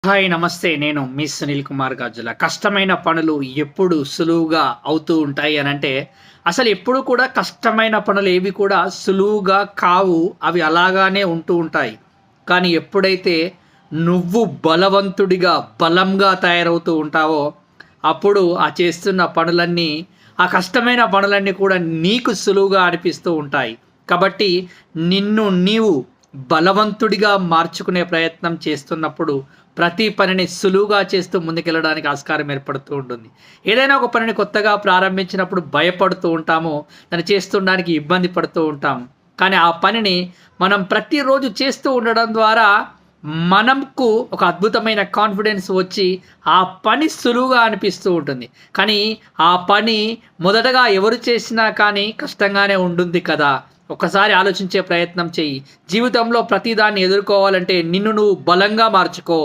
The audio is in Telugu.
హాయ్ నమస్తే. నేను మీ సునీల్ కుమార్ గాజుల. కష్టమైన పనులు ఎప్పుడు సులువుగా అవుతూ ఉంటాయి అనంటే, అసలు ఎప్పుడు కూడా కష్టమైన పనులు ఏవి కూడా సులువుగా కావు. అవి అలాగానే ఉంటూ ఉంటాయి. కానీ ఎప్పుడైతే నువ్వు బలవంతుడిగా, బలంగా తయారవుతూ ఉంటావో, అప్పుడు ఆ చేస్తున్న పనులన్నీ, ఆ కష్టమైన పనులన్నీ కూడా నీకు సులువుగా అనిపిస్తూ ఉంటాయి. కాబట్టి నిన్ను నీవు బలవంతుడిగా మార్చుకునే ప్రయత్నం చేస్తున్నప్పుడు ప్రతి పనిని సులువుగా చేస్తూ ముందుకెళ్ళడానికి ఆస్కారం ఏర్పడుతూ ఉంటుంది. ఏదైనా ఒక పనిని కొత్తగా ప్రారంభించినప్పుడు భయపడుతూ ఉంటాము. దాన్ని చేస్తుండడానికి ఇబ్బంది పడుతూ ఉంటాము. కానీ ఆ పనిని మనం ప్రతిరోజు చేస్తూ ఉండడం ద్వారా మనకు ఒక అద్భుతమైన కాన్ఫిడెన్స్ వచ్చి ఆ పని సులువుగా అనిపిస్తూ ఉంటుంది. కానీ ఆ పని మొదటగా ఎవరు చేసినా కానీ కష్టంగానే ఉంటుంది కదా! ఒక్కసారి ఆలోచించే ప్రయత్నం చెయ్యి. జీవితంలో ప్రతిదాన్ని ఎదుర్కోవాలంటే నిన్ను నువ్వు బలంగా మార్చుకో.